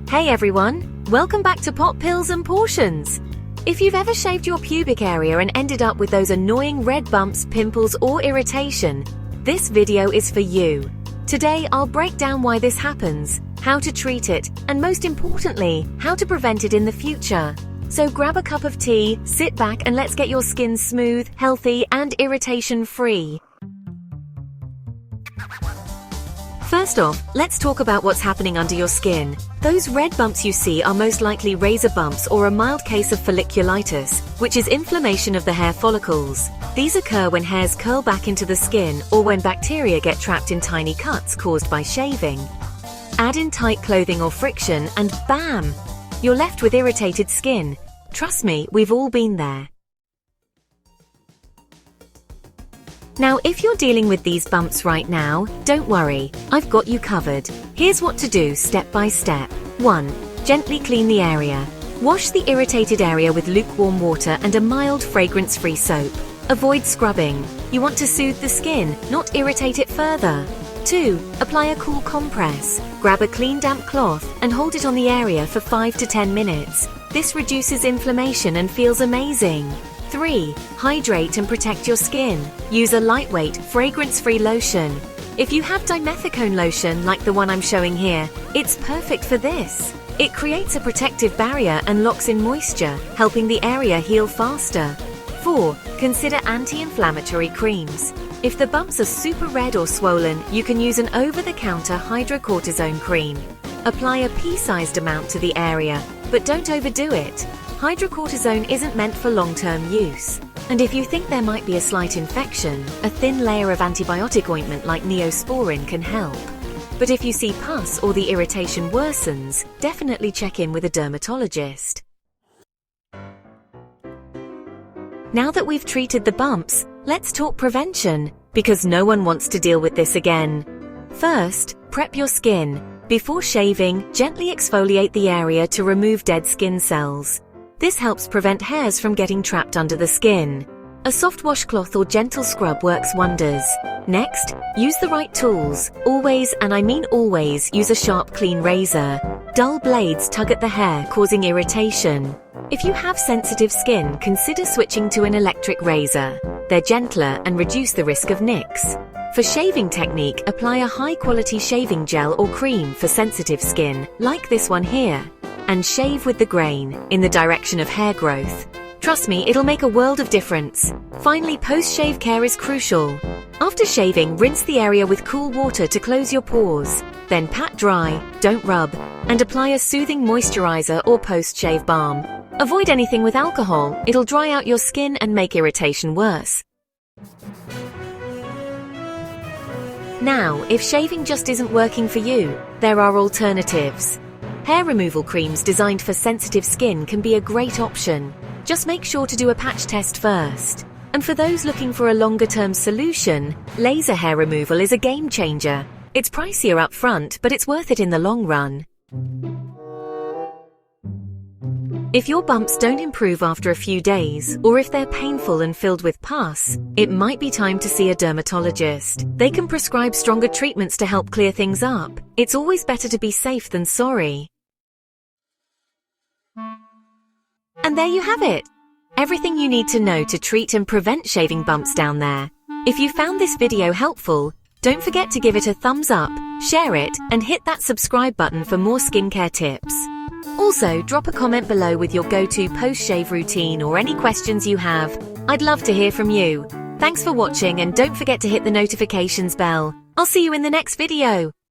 Hey everyone, welcome back to Pot Pills and Portions. If you've ever shaved your pubic area and ended up with those annoying red bumps, pimples or irritation, this video is for you. Today I'll break down why this happens, how to treat it, and most importantly, how to prevent it in the future. So grab a cup of tea, sit back and let's get your skin smooth, healthy and irritation-free. First off, let's talk about what's happening under your skin. Those red bumps you see are most likely razor bumps or a mild case of folliculitis, which is inflammation of the hair follicles. These occur when hairs curl back into the skin or when bacteria get trapped in tiny cuts caused by shaving. Add in tight clothing or friction and bam! You're left with irritated skin. Trust me, we've all been there. Now, if you're dealing with these bumps right now, don't worry, I've got you covered. Here's what to do step by step. 1. Gently clean the area. Wash the irritated area with lukewarm water and a mild fragrance-free soap. Avoid scrubbing. You want to soothe the skin, not irritate it further. 2. Apply a cool compress. Grab a clean damp cloth and hold it on the area for 5 to 10 minutes. This reduces inflammation and feels amazing. 3. Hydrate and protect your skin. Use a lightweight, fragrance-free lotion. If you have dimethicone lotion like the one I'm showing here, it's perfect for this. It creates a protective barrier and locks in moisture, helping the area heal faster. 4. Consider anti-inflammatory creams. If the bumps are super red or swollen, you can use an over-the-counter hydrocortisone cream. Apply a pea-sized amount to the area, but don't overdo it. Hydrocortisone isn't meant for long-term use. And if you think there might be a slight infection, a thin layer of antibiotic ointment like Neosporin can help. But if you see pus or the irritation worsens, definitely check in with a dermatologist. Now that we've treated the bumps, let's talk prevention, because no one wants to deal with this again. First, prep your skin. Before shaving, gently exfoliate the area to remove dead skin cells. This helps prevent hairs from getting trapped under the skin. A soft washcloth or gentle scrub works wonders. Next, use the right tools. Always, and I mean always, use a sharp, clean razor. Dull blades tug at the hair, causing irritation. If you have sensitive skin, consider switching to an electric razor. They're gentler and reduce the risk of nicks. For shaving technique, apply a high-quality shaving gel or cream for sensitive skin, like this one here. And shave with the grain, in the direction of hair growth. Trust me, it'll make a world of difference. Finally, post-shave care is crucial. After shaving, rinse the area with cool water to close your pores. Then pat dry, don't rub, and apply a soothing moisturizer or post-shave balm. Avoid anything with alcohol, it'll dry out your skin and make irritation worse. Now, if shaving just isn't working for you, there are alternatives. Hair removal creams designed for sensitive skin can be a great option. Just make sure to do a patch test first. And for those looking for a longer-term solution, laser hair removal is a game changer. It's pricier up front, but it's worth it in the long run. If your bumps don't improve after a few days, or if they're painful and filled with pus, it might be time to see a dermatologist. They can prescribe stronger treatments to help clear things up. It's always better to be safe than sorry. And there you have it. Everything you need to know to treat and prevent shaving bumps down there. If you found this video helpful, don't forget to give it a thumbs up, share it, and hit that subscribe button for more skincare tips. Also, drop a comment below with your go-to post-shave routine or any questions you have. I'd love to hear from you. Thanks for watching and don't forget to hit the notifications bell. I'll see you in the next video.